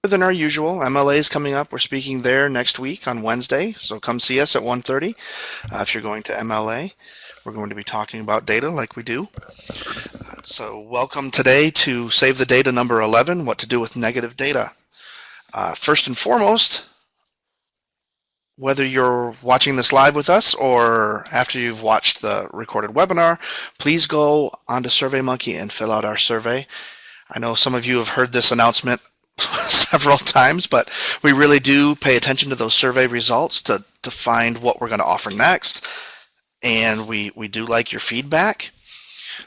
than our usual. MLA is coming up. We're speaking there next week on Wednesday, so come see us at 1:30 if you're going to MLA. We're going to be talking about data like we do. So welcome today to Save the Data number 11, what to do with negative data. First and foremost, whether you're watching this live with us or after you've watched the recorded webinar, please go onto SurveyMonkey and fill out our survey. I know some of you have heard this announcement several times, but we really do pay attention to those survey results to find what we're going to offer next. And we do like your feedback.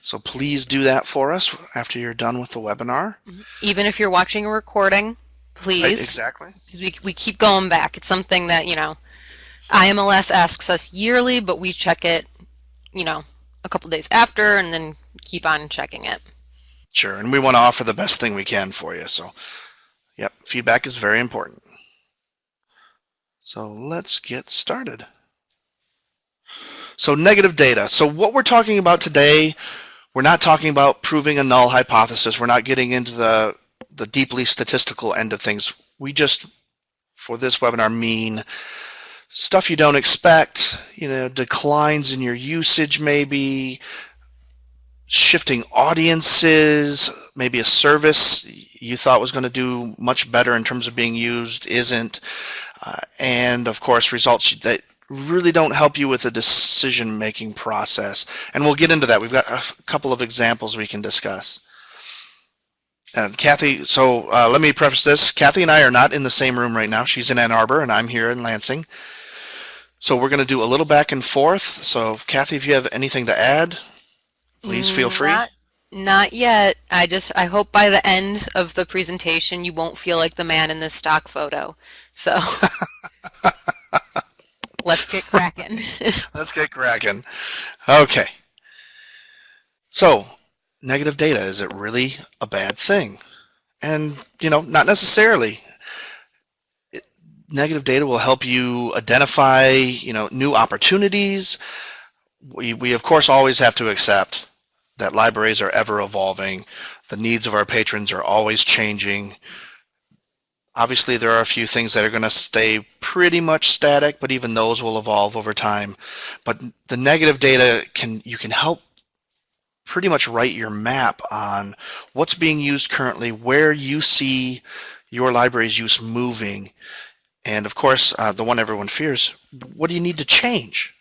So please do that for us after you're done with the webinar. Even if you're watching a recording, please. Right, exactly. Because we keep going back. It's something that, IMLS asks us yearly, but we check it, a couple days after and then keep on checking it. Sure, and we want to offer the best thing we can for you. So, yep, feedback is very important. So let's get started. So negative data. So what we're talking about today, we're not talking about proving a null hypothesis. We're not getting into the deeply statistical end of things. We just, for this webinar, mean stuff you don't expect, declines in your usage maybe, shifting audiences, maybe a service you thought was going to do much better in terms of being used isn't, and of course results that really don't help you with the decision-making process. And we'll get into that. We've got a couple of examples we can discuss. And Kathy, so let me preface this. Kathy and I are not in the same room right now. She's in Ann Arbor and I'm here in Lansing. So we're going to do a little back and forth. So Kathy, if you have anything to add, please feel free. Not yet. I hope by the end of the presentation you won't feel like the man in this stock photo. So let's get cracking. Let's get cracking. Okay. So negative data, is it really a bad thing? And, not necessarily. Negative data will help you identify, new opportunities. We of course always have to accept that libraries are ever evolving. The needs of our patrons are always changing. Obviously, there are a few things that are going to stay pretty much static, but even those will evolve over time. But the negative data, you can help pretty much write your map on what's being used currently, where you see your library's use moving, and of course, the one everyone fears, what do you need to change?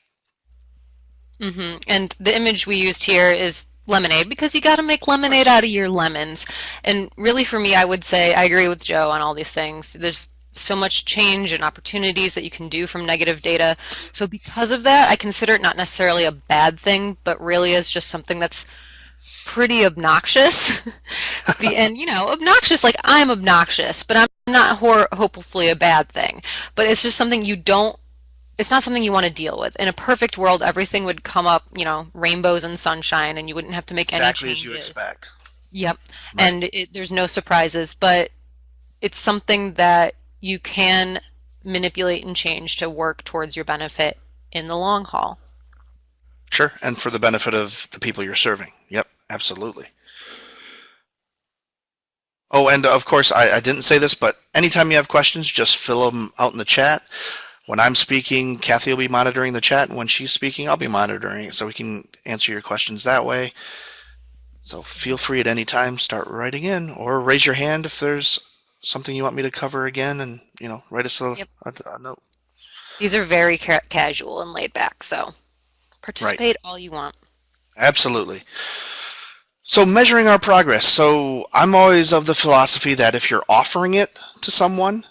And the image we used here is lemonade, because you got to make lemonade out of your lemons. And really for me, I would say I agree with Joe on all these things. There's so much change and opportunities that you can do from negative data. So because of that, I consider it not necessarily a bad thing, but really as just something that's pretty obnoxious. And obnoxious, like I'm obnoxious, but I'm not hopefully a bad thing. But it's just something it's not something you want to deal with. In a perfect world, everything would come up, rainbows and sunshine, and you wouldn't have to make any changes. Exactly as you expect. Yep. Right. And there's no surprises, but it's something that you can manipulate and change to work towards your benefit in the long haul. Sure, and for the benefit of the people you're serving. Yep, absolutely. Oh, and of course, I didn't say this, but anytime you have questions, just fill them out in the chat. When I'm speaking, Kathy will be monitoring the chat, and when she's speaking, I'll be monitoring it, so we can answer your questions that way. So feel free at any time, start writing in, or raise your hand if there's something you want me to cover again, and write us a note. These are very casual and laid back, so participate all you want. Absolutely. So measuring our progress. So I'm always of the philosophy that if you're offering it to someone,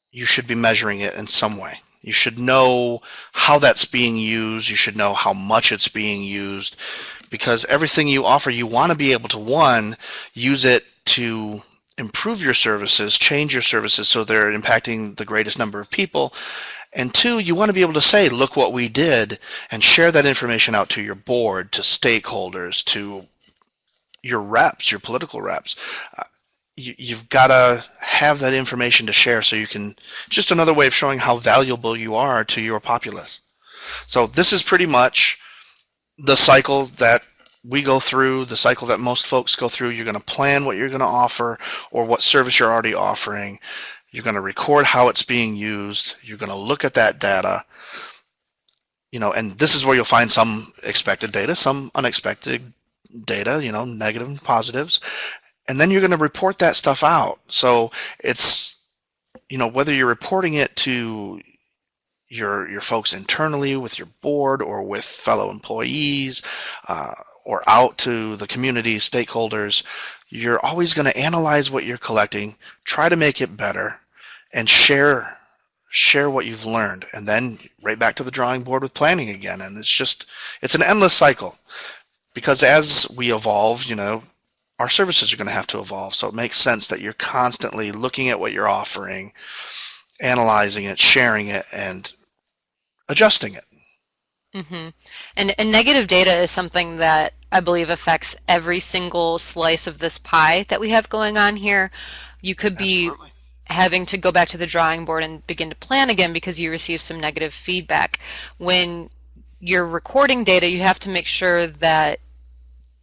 you should be measuring it in some way. You should know how that's being used. You should know how much it's being used, because everything you offer, you want to be able to, one, use it to improve your services, change your services so they're impacting the greatest number of people. And two, you want to be able to say, look what we did, and share that information out to your board, to stakeholders, to your reps, your political reps. You've got to have that information to share so you can, just another way of showing how valuable you are to your populace. So this is pretty much the cycle that we go through, the cycle that most folks go through. You're going to plan what you're going to offer or what service you're already offering. You're going to record how it's being used. You're going to look at that data, and this is where you'll find some expected data, some unexpected data, negative and positives. And then you're going to report that stuff out. So it's, whether you're reporting it to your folks internally with your board or with fellow employees, or out to the community stakeholders, you're always going to analyze what you're collecting, try to make it better, and share what you've learned, and then right back to the drawing board with planning again. And it's an endless cycle, because as we evolve, our services are going to have to evolve. So it makes sense that you're constantly looking at what you're offering, analyzing it, sharing it, and adjusting it. Mm-hmm. And negative data is something that I believe affects every single slice of this pie that we have going on here. You could be Absolutely. having to go back to the drawing board and begin to plan again because you receive some negative feedback. When you're recording data, you have to make sure that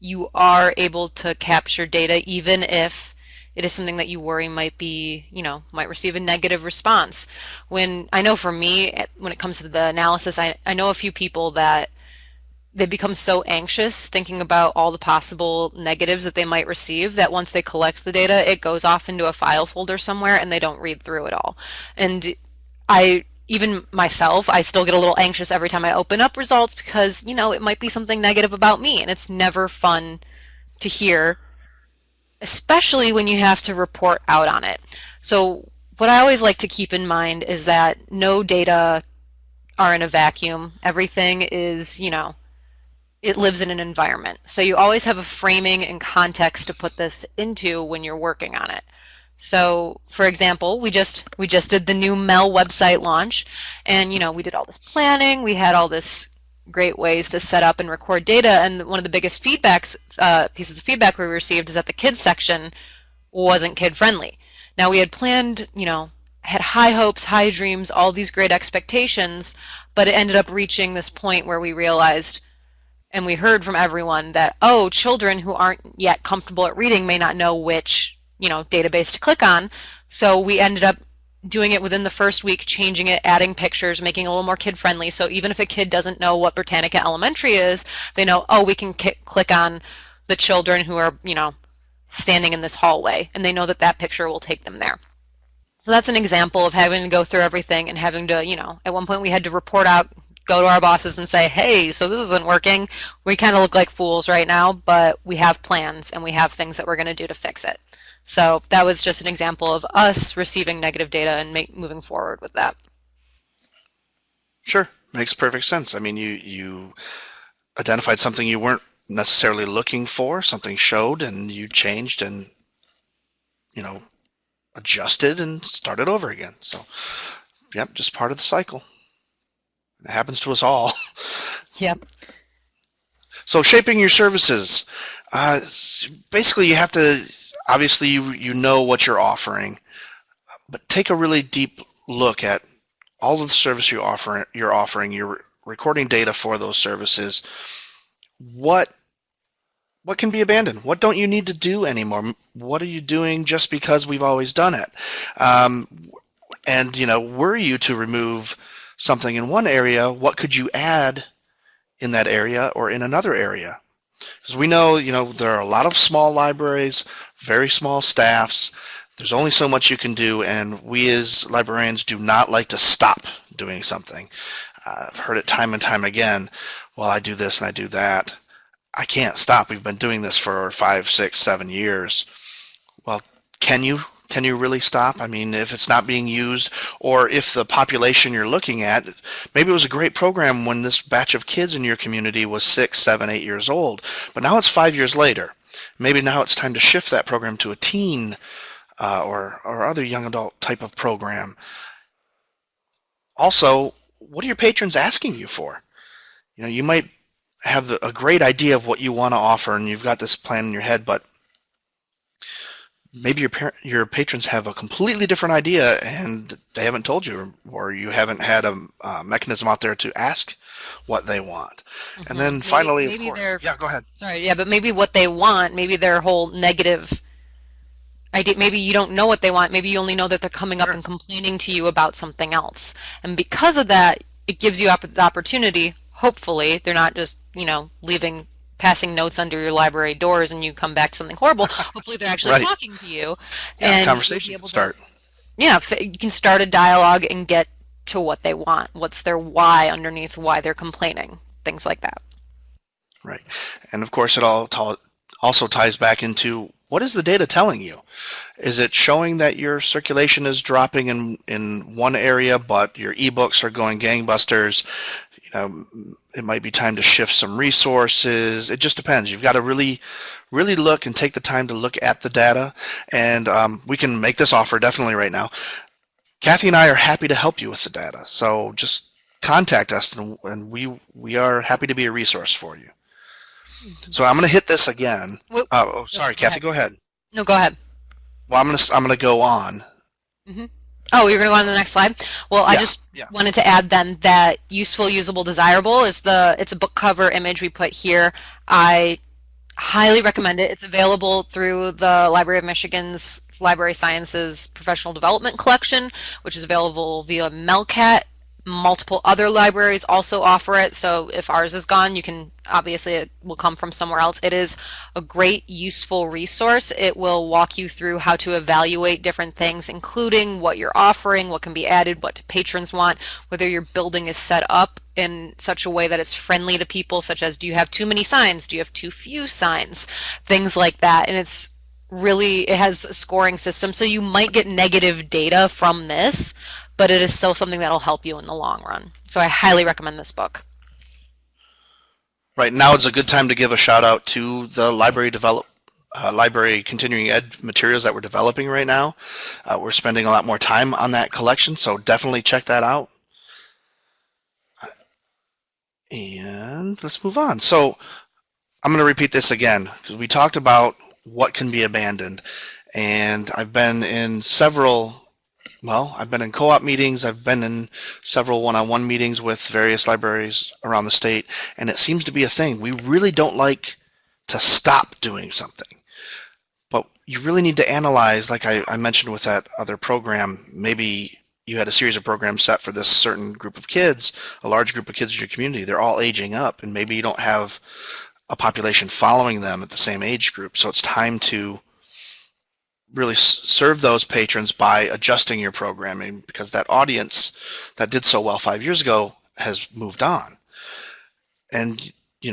you are able to capture data even if it is something that you worry might be, might receive a negative response. When I know for me, when it comes to the analysis, I know a few people that they become so anxious thinking about all the possible negatives that they might receive that once they collect the data, it goes off into a file folder somewhere and they don't read through it all. And even myself, I still get a little anxious every time I open up results because, it might be something negative about me, and it's never fun to hear, especially when you have to report out on it. So what I always like to keep in mind is that no data are in a vacuum. Everything is, it lives in an environment. So you always have a framing and context to put this into when you're working on it. So, for example, we just did the new Mel website launch, and we did all this planning. We had all this great ways to set up and record data, and one of the biggest pieces of feedback we received is that the kids section wasn't kid friendly. Now we had planned, had high hopes, high dreams, all these great expectations, but it ended up reaching this point where we realized, and we heard from everyone that, children who aren't yet comfortable at reading may not know which, database to click on. So we ended up doing it within the first week, changing it, adding pictures, making it a little more kid friendly. So even if a kid doesn't know what Britannica Elementary is, they know, we can click on the children who are, standing in this hallway, and they know that picture will take them there. So that's an example of having to go through everything and having to, at one point we had to report out, go to our bosses and say, hey, so this isn't working. We kind of look like fools right now, but we have plans and we have things that we're going to do to fix it. So that was just an example of us receiving negative data and moving forward with that. Sure, makes perfect sense. I mean, you identified something you weren't necessarily looking for, something showed, and you changed and, adjusted and started over again. So, yep, just part of the cycle. It happens to us all. Yep. So shaping your services, basically you have to, obviously you know what you're offering, but take a really deep look at all of the service you're offering, you're recording data for those services. What can be abandoned? What don't you need to do anymore? What are you doing just because we've always done it? And were you to remove something in one area, what could you add in that area or in another area? Because we know, there are a lot of small libraries, very small staffs. There's only so much you can do, and we as librarians do not like to stop doing something. I've heard it time and time again. Well, I do this and I do that. I can't stop. We've been doing this for 5, 6, 7 years. Well, can you really stop? I mean, if it's not being used, or if the population you're looking at, maybe it was a great program when this batch of kids in your community was 6, 7, 8 years old, but now it's 5 years later. Maybe now it's time to shift that program to a teen or other young adult type of program. Also, what are your patrons asking you for? You might have a great idea of what you want to offer, and you've got this plan in your head, but maybe your patrons have a completely different idea and they haven't told you, or you haven't had a mechanism out there to ask what they want. And then finally, of Maybe course, they're yeah, go ahead. sorry, yeah, but maybe what they want, maybe their whole negative idea, maybe you don't know what they want. Maybe you only know that they're coming up Sure. and complaining to you about something else. And because of that, it gives you the opportunity, hopefully, they're not just, leaving passing notes under your library doors and you come back to something horrible. Hopefully they're actually Right. talking to you Yeah, and you'll be conversation can able to, start. yeah, you can start a dialogue and get to what they want. What's their why underneath why they're complaining? Things like that. Right. And of course, it all also ties back into what is the data telling you? Is it showing that your circulation is dropping in one area, but your ebooks are going gangbusters? It might be time to shift some resources. It just depends. You've got to really, really look and take the time to look at the data. And we can make this offer definitely right now. Kathy and I are happy to help you with the data. So just contact us, and we are happy to be a resource for you. So I'm going to hit this again. Whoop. Sorry, Go Kathy, ahead. go ahead. No, go ahead. Well, I'm gonna go on. Hmm. Oh, you're going to go on to the next slide? Well, I Yeah, just yeah. wanted to add then that useful, usable, desirable it's a book cover image we put here. I highly recommend it. It's available through the Library of Michigan's Library Sciences Professional Development Collection, which is available via Melcat. Multiple other libraries also offer it, so if ours is gone, you can obviously it will come from somewhere else. It is a great, useful resource. It will walk you through how to evaluate different things, including what you're offering, what can be added, what patrons want, whether your building is set up in such a way that it's friendly to people, such as do you have too many signs, do you have too few signs, things like that. And it has a scoring system, so you might get negative data from this, but it is still something that'll help you in the long run. So I highly recommend this book. Right now is a good time to give a shout out to the library continuing ed materials that we're developing right now. We're spending a lot more time on that collection, so definitely check that out. And let's move on. So I'm going to repeat this again because we talked about what can be abandoned, and I've been in co-op meetings, I've been in several one-on-one meetings with various libraries around the state, and it seems to be a thing. We really don't like to stop doing something, but you really need to analyze, like I mentioned with that other program, maybe you had a series of programs set for this certain group of kids, a large group of kids in your community, they're all aging up, and maybe you don't have a population following them at the same age group, so it's time to really serve those patrons by adjusting your programming because that audience that did so well 5 years ago has moved on. And you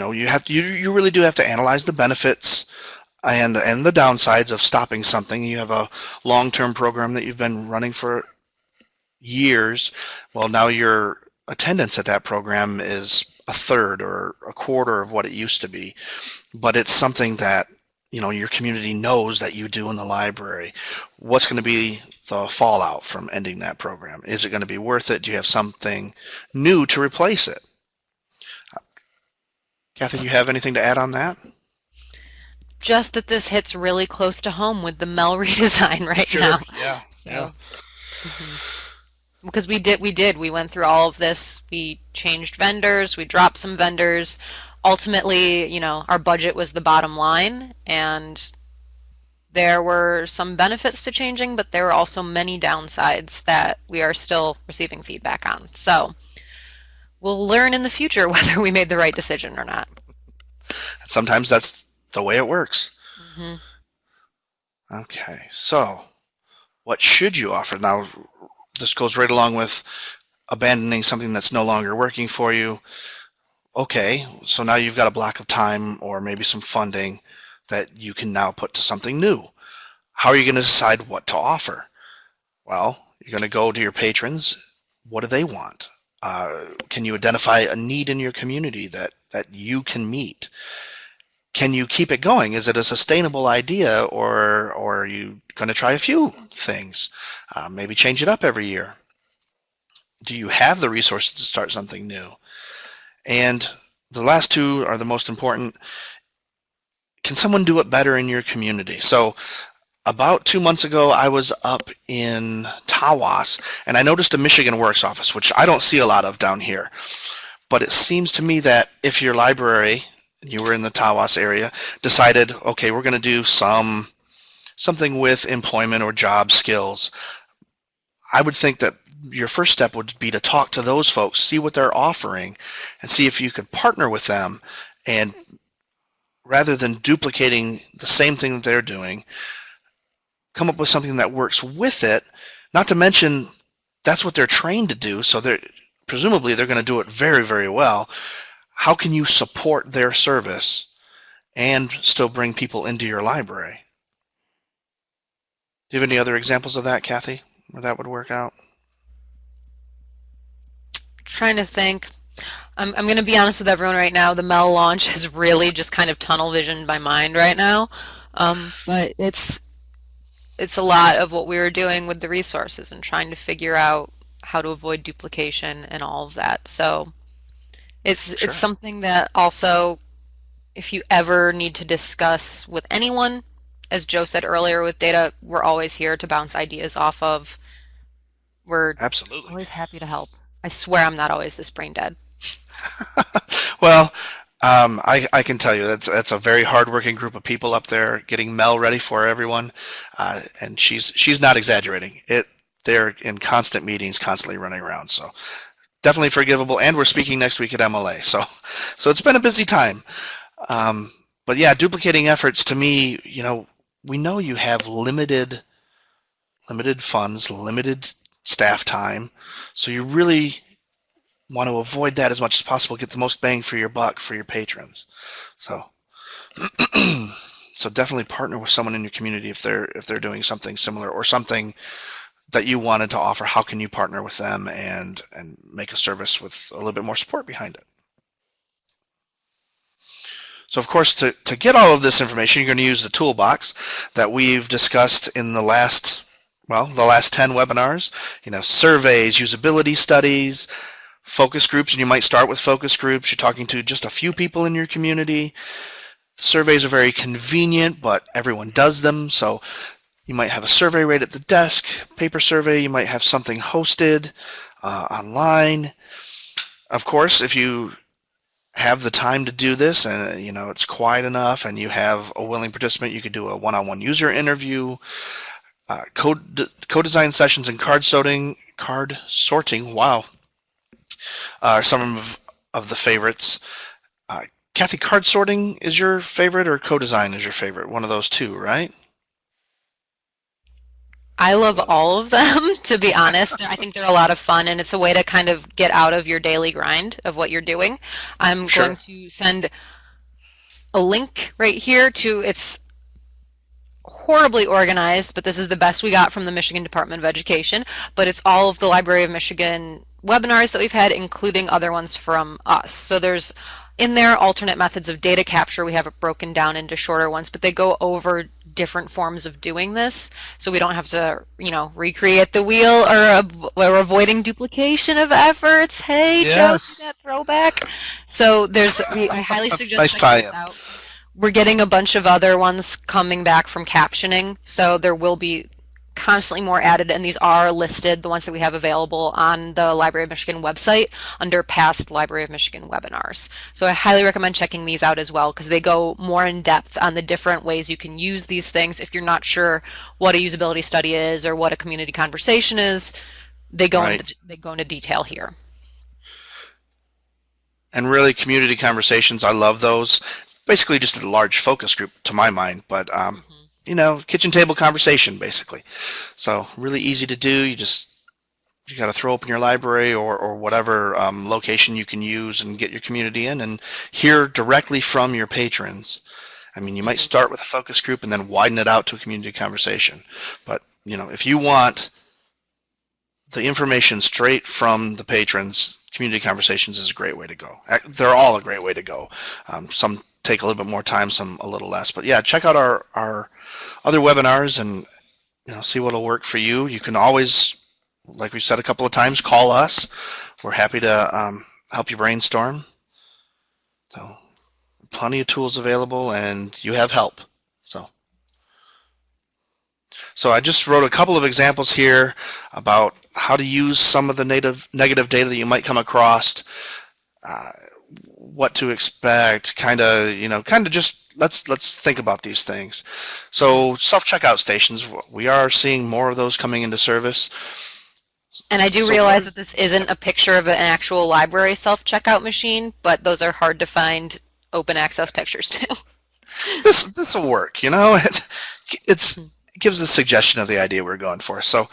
really do have to analyze the benefits and the downsides of stopping something. You have a long-term program that you've been running for years. Well, now your attendance at that program is a third or a quarter of what it used to be, but it's something that your community knows that you do in the library. What's going to be the fallout from ending that program? Is it going to be worth it? Do you have something new to replace it? Kathy, do you have anything to add on that? Just that this hits really close to home with the Mel redesign right Sure. now. Yeah. So, Yeah. because we went through all of this. We changed vendors, we dropped some vendors. Ultimately, our budget was the bottom line, and there were some benefits to changing, but there were also many downsides that we are still receiving feedback on. So we'll learn in the future whether we made the right decision or not. Sometimes that's the way it works. Hmm. Okay, so what should you offer? Now, this goes right along with abandoning something that's no longer working for you. Okay, so now you've got a block of time or maybe some funding that you can now put to something new. How are you going to decide what to offer? Well, you're going to go to your patrons. What do they want? Can you identify a need in your community that you can meet? Can you keep it going? Is it a sustainable idea, or are you going to try a few things? Maybe change it up every year. Do you have the resources to start something new? And the last two are the most important. Can someone do it better in your community? So About 2 months ago, I was up in Tawas, and I noticed a Michigan Works office, which I don't see a lot of down here. But it seems to me that if your library, you were in the Tawas area, decided, okay, we're going to do something with employment or job skills, I would think that your first step would be to talk to those folks, see what they're offering, and see if you could partner with them. And rather than duplicating the same thing that they're doing, come up with something that works with it. Not to mention, that's what they're trained to do, so presumably they're going to do it very, very well. How can you support their service and still bring people into your library? Do you have any other examples of that, Kathy, where that would work out? Trying to think. I'm going to be honest with everyone right now. The Mel launch has really just kind of tunnel visioned my mind right now. But it's a lot of what we were doing with the resources and trying to figure out how to avoid duplication and all of that. So Sure. it's something that also, if you ever need to discuss with anyone, as Joe said earlier with data, we're always here to bounce ideas off of. We're Absolutely. always happy to help. I swear I'm not always this brain dead. Well, I can tell you that's a very hardworking group of people up there getting Mel ready for everyone, and she's not exaggerating. They're in constant meetings, constantly running around. So definitely forgivable. And we're speaking next week at MLA, so it's been a busy time. But yeah, duplicating efforts to me, we know you have limited funds, limited staff time, so you really want to avoid that as much as possible, get the most bang for your buck for your patrons. So so definitely partner with someone in your community if they're doing something similar or something that you wanted to offer. How can you partner with them and make a service with a little bit more support behind it? So of course, to get all of this information, you're going to use the toolbox that we've discussed in the last 10 webinars. Surveys, usability studies, focus groups, and you might start with focus groups. You're talking to just a few people in your community. Surveys are very convenient, but everyone does them, so you might have a survey right at the desk, paper survey. You might have something hosted online. Of course, if you have the time to do this and it's quiet enough and you have a willing participant, you could do a one-on-one user interview. Co-design sessions and card sorting, wow, are some of the favorites. Kathy, card sorting is your favorite or co-design is your favorite? One of those two, right? I love all of them, to be honest. I think they're a lot of fun, and it's a way to kind of get out of your daily grind of what you're doing. I'm Sure. going to send a link right here to it's horribly organized, but this is the best we got from the Michigan Department of Education. But it's all of the Library of Michigan webinars that we've had, including other ones from us. So there's in there alternate methods of data capture. We have it broken down into shorter ones, but they go over different forms of doing this, so we don't have to, recreate the wheel or we're avoiding duplication of efforts. Hey, Joe, see that throwback? So I highly suggest nice checking this tie-in. out. We're getting a bunch of other ones coming back from captioning, so there will be constantly more added, and these are listed, the ones that we have available on the Library of Michigan website under past Library of Michigan webinars. So I highly recommend checking these out as well, because they go more in depth on the different ways you can use these things. If you're not sure what a usability study is or what a community conversation is, they go into detail here. And really, community conversations, I love those. Basically just a large focus group to my mind, but kitchen table conversation basically. So really easy to do. You got to throw open your library or whatever location you can use and get your community in and hear directly from your patrons. I mean, you might start with a focus group and then widen it out to a community conversation. But if you want the information straight from the patrons, community conversations is a great way to go. They're all a great way to go. Some take a little bit more time, some a little less. But yeah, check out our other webinars and see what'll work for you. You can always, like we said a couple of times, call us. We're happy to help you brainstorm. So plenty of tools available, and you have help. So So I just wrote a couple of examples here about how to use some of the negative data that you might come across, uh, what to expect, kind of just let's think about these things. So self-checkout stations, we are seeing more of those coming into service. And I do So realize that this isn't a picture of an actual library self-checkout machine, but those are hard to find open access pictures too. this will work, it gives a suggestion of the idea we're going for. So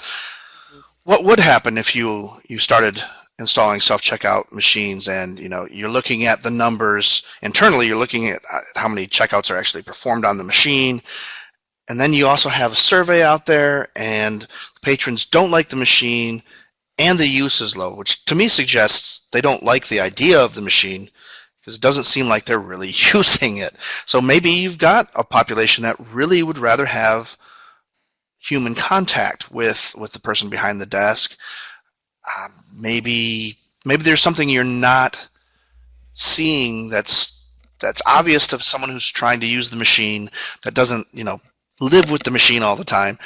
what would happen if you started installing self-checkout machines, and you're looking at the numbers internally, you're looking at how many checkouts are actually performed on the machine, and then you also have a survey out there, and the patrons don't like the machine, and the use is low, which to me suggests they don't like the idea of the machine, because it doesn't seem like they're really using it. So maybe you've got a population that really would rather have human contact with the person behind the desk. Maybe there's something you're not seeing that's obvious to someone who's trying to use the machine, that doesn't live with the machine all the time.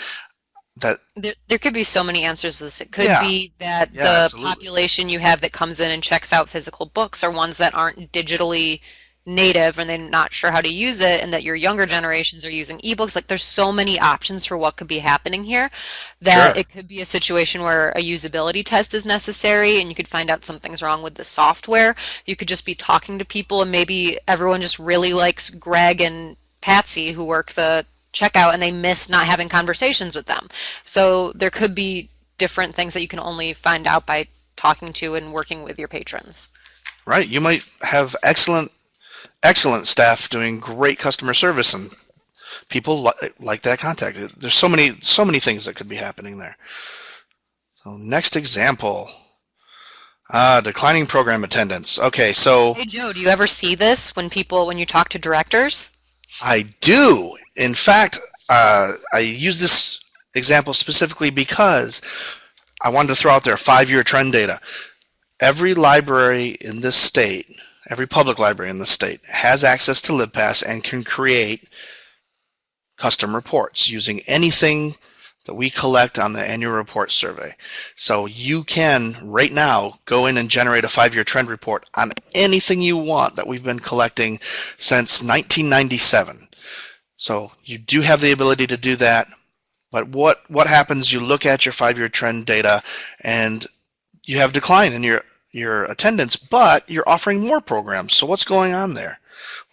That There could be so many answers to this. It could Yeah, be that yeah, the absolutely. population you have that comes in and checks out physical books are ones that aren't digitally native and they're not sure how to use it, and that your younger generations are using ebooks. Like there's so many options for what could be happening here that Sure. it could be a situation where a usability test is necessary and you could find out something's wrong with the software. You could just be talking to people and maybe everyone just really likes Greg and Patsy who work the checkout and they miss not having conversations with them. So there could be different things that you can only find out by talking to and working with your patrons. Right. You might have excellent staff doing great customer service, and people like that contact. There's so many things that could be happening there. So next example, declining program attendance. Okay, so Hey Joe, do you ever see this when you talk to directors? I do. In fact, I use this example specifically because I wanted to throw out there 5-year trend data. Every library in this state, every public library in this state, has access to LibPass and can create custom reports using anything that we collect on the annual report survey. So you can, right now, go in and generate a 5-year trend report on anything you want that we've been collecting since 1997. So you do have the ability to do that. But what happens, you look at your 5-year trend data and you have decline in your attendance, but you're offering more programs. So what's going on there?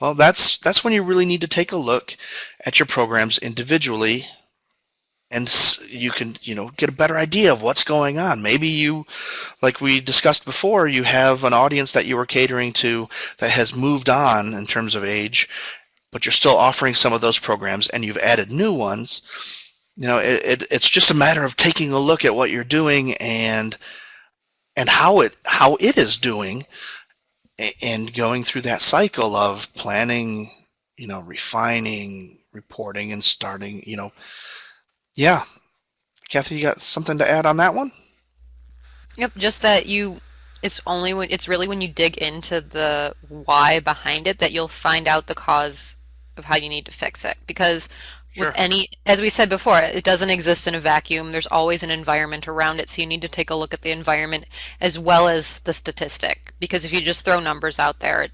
Well, that's when you really need to take a look at your programs individually, and you can get a better idea of what's going on. Maybe you, like we discussed before, you have an audience that you were catering to that has moved on in terms of age, but you're still offering some of those programs and you've added new ones. It's just a matter of taking a look at what you're doing and how it is doing, and going through that cycle of planning, refining, reporting, and starting. Yeah, Kathy, you got something to add on that one? Yep, just that it's really when you dig into the why behind it that you'll find out the cause of how you need to fix it. Because with Sure. as we said before, it doesn't exist in a vacuum. There's always an environment around it, so you need to take a look at the environment as well as the statistic. Because if you just throw numbers out there, it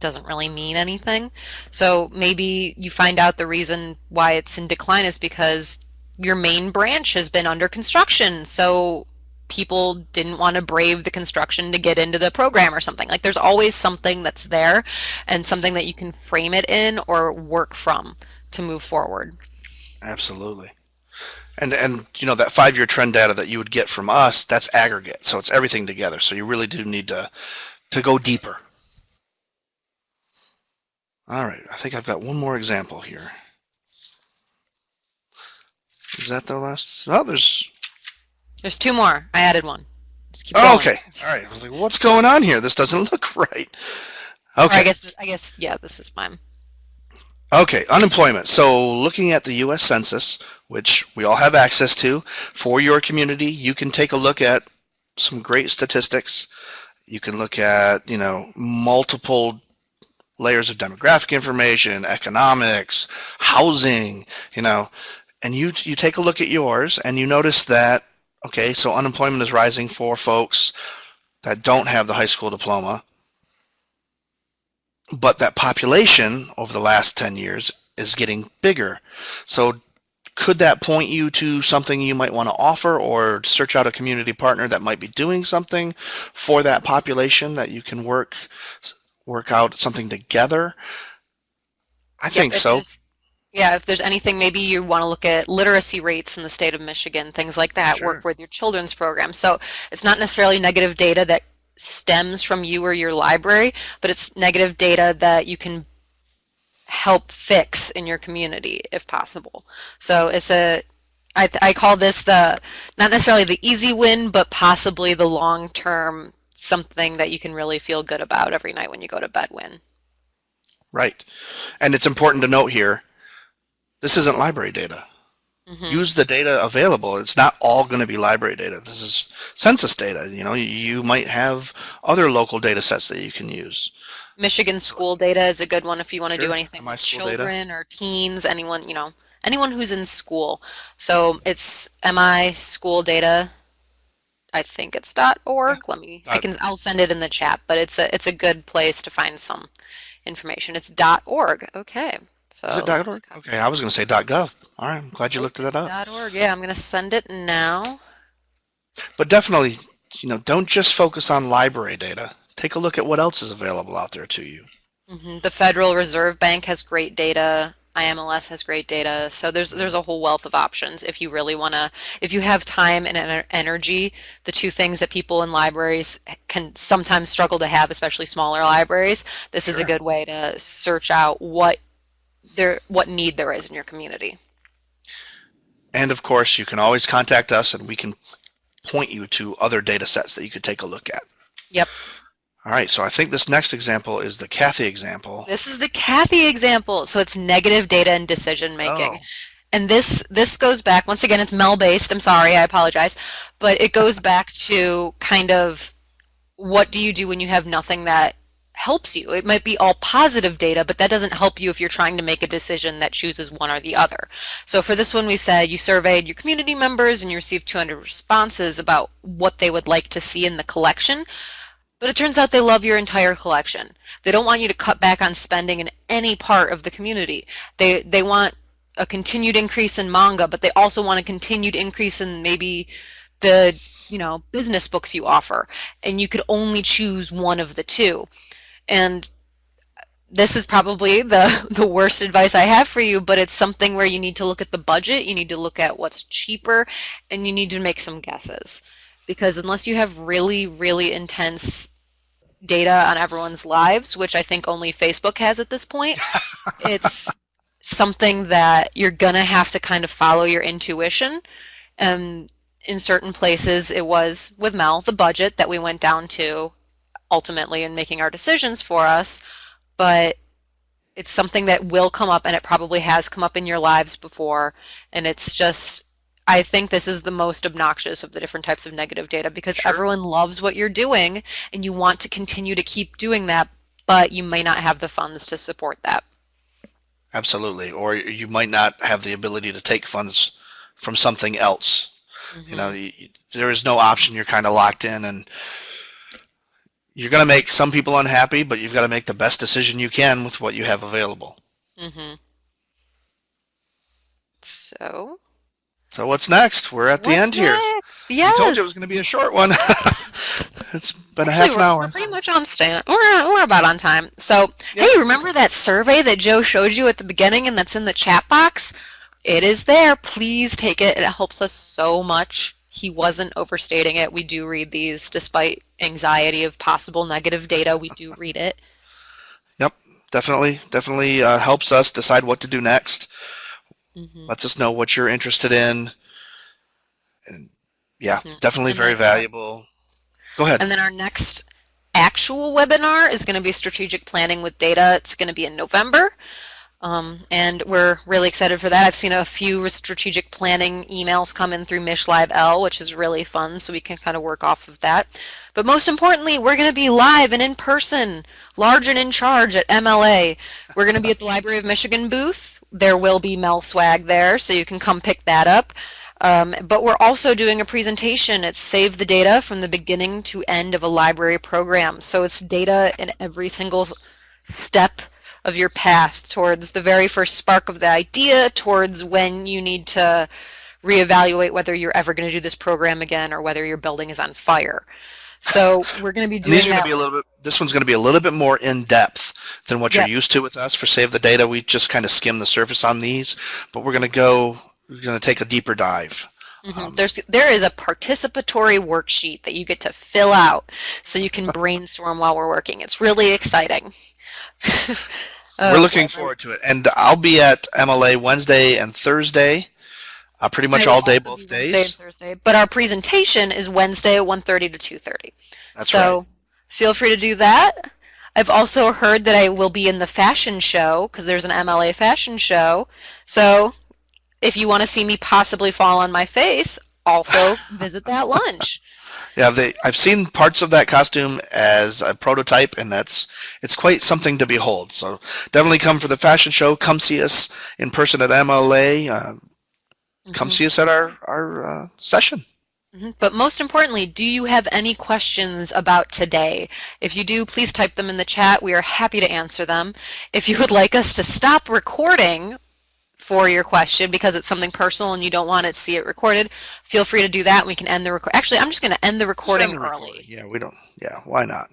doesn't really mean anything. So maybe you find out the reason why it's in decline is because your main branch has been under construction. So people didn't want to brave the construction to get into the program or something. Like there's always something that's there and something that you can frame it in or work from to move forward. Absolutely. And that 5-year trend data that you would get from us, that's aggregate, so it's everything together. So you really do need to go deeper. All right, I think I've got one more example here. Is that the last? Oh, there's. There's two more. I added one. Just keep Oh, going. okay. All right. I was like, what's going on here? This doesn't look right. Or Okay. I guess yeah, this is mine. Okay. Unemployment. So looking at the U.S. Census, which we all have access to for your community, you can take a look at some great statistics. You can look at, multiple layers of demographic information, economics, housing, and you take a look at yours and you notice that, okay, so unemployment is rising for folks that don't have the high school diploma, but that population over the last 10 years is getting bigger. So could that point you to something you might want to offer, or search out a community partner that might be doing something for that population that you can work out something together? I Yep, think so. yeah, if there's anything, maybe you want to look at literacy rates in the state of Michigan, things like that, work Sure. with your children's program. So it's not necessarily negative data that stems from you or your library, but it's negative data that you can help fix in your community if possible. So I call this the, not necessarily the easy win, but possibly the long-term something that you can really feel good about every night when you go to bed win. Right. And it's important to note here, this isn't library data. Hmm. Use the data available. It's not all going to be library data. This is census data. You might have other local data sets that you can use. Michigan So, school data is a good one if you want to do sure. anything My with school data. children or teens, anyone, anyone who's in school. So it's MI school data. I think it's Yeah. .org. I'll send it in the chat, but it's a good place to find some information. It's .org. Okay. Is it So .org? Okay, I was going to say .gov. All right, I'm glad you nope, looked that it's up. .org. Yeah, I'm going to send it now. But definitely, don't just focus on library data. Take a look at what else is available out there to you. The Federal Reserve Bank has great data. IMLS has great data. So there's a whole wealth of options if you really want to, if you have time and energy, the two things that people in libraries can sometimes struggle to have, especially smaller libraries, this is a Sure. good way to search out what need there is in your community. And of course, you can always contact us and we can point you to other data sets that you could take a look at. Yep. All right, so I think this next example is the Kathy example. This is the Kathy example. So it's negative data and decision Oh, making. And this goes back, once again, it's Mel based. I'm sorry, I apologize. But it goes back to kind of what do you do when you have nothing that helps you? It might be all positive data, but that doesn't help you if you're trying to make a decision that chooses one or the other. So for this one, we said you surveyed your community members and you received 200 responses about what they would like to see in the collection. But it turns out they love your entire collection. They don't want you to cut back on spending in any part of the community. They want a continued increase in manga, but they also want a continued increase in maybe the business books you offer, and you could only choose one of the two. And this is probably the worst advice I have for you, but it's something where you need to look at the budget, you need to look at what's cheaper, and you need to make some guesses. Because unless you have really, really intense data on everyone's lives, which I think only Facebook has at this point, it's something that you're gonna have to kind of follow your intuition. And in certain places, it was with Mel, the budget that we went down to ultimately in making our decisions for us. But it's something that will come up, and it probably has come up in your lives before. And it's just, I think this is the most obnoxious of the different types of negative data because sure. everyone loves what you're doing and you want to continue to keep doing that, but you may not have the funds to support that. Absolutely. Or you might not have the ability to take funds from something else. Hmm. There is no option. You're kind of locked in, and you're going to make some people unhappy, but you've got to make the best decision you can with what you have available. Hmm. So, So what's next? We're at the what's end here. next? We told you it was Yes. going to be a short one. It's been a Actually, half an we're hour. pretty much on stand. We're about on time. So, Yep. hey, remember that survey that Joe showed you at the beginning and that's in the chat box? It is there. Please take it. It helps us so much. He wasn't overstating it. We do read these despite anxiety of possible negative data. We do read it. Yep. Definitely helps us decide what to do next. Hmm. Lets us know what you're interested in. And yeah, Hmm. definitely And very then, valuable. Go ahead. and then our next actual webinar is going to be strategic planning with data. It's going to be in November. And we're really excited for that. I've seen a few strategic planning emails come in through Mish Live L, which is really fun, so we can kind of work off of that. But most importantly, we're going to be live and in person, large and in charge at MLA. We're going to be at the Library of Michigan booth. There will be Mel swag there, so you can come pick that up. But we're also doing a presentation. It's Save the Data from the beginning to end of a library program. So it's data in every single step of your path towards the very first spark of the idea, towards when you need to reevaluate whether you're ever going to do this program again or whether your building is on fire. So we're going to be And doing these are going that. to be a little bit. This one's going to be a little bit more in depth than what you're Yep. used to with us for Save the Data. We just kind of skim the surface on these, but we're going to go. We're going to take a deeper dive. There is a participatory worksheet that you get to fill out so you can brainstorm while we're working. It's really exciting. We're Oh, looking forward to it, and I'll be at MLA Wednesday and Thursday, pretty I much will all day also be both Wednesday and days. Thursday, but our presentation is Wednesday at 1:30 to 2:30. That's right. So feel free to do that. I've also heard that I will be in the fashion show because there's an MLA fashion show. So if you want to see me possibly fall on my face, also visit that lunch. Yeah, I've seen parts of that costume as a prototype, and it's quite something to behold. So definitely come for the fashion show. Come see us in person at MLA. Come Mhm. see us at our session. But most importantly, do you have any questions about today? If you do, please type them in the chat. We are happy to answer them. If you would like us to stop recording for your question because it's something personal and you don't want to see it recorded, feel free to do that. We can end the record. Actually, I'm just going to end the Just end recording the recording. early. Yeah, we don't. Yeah, why not?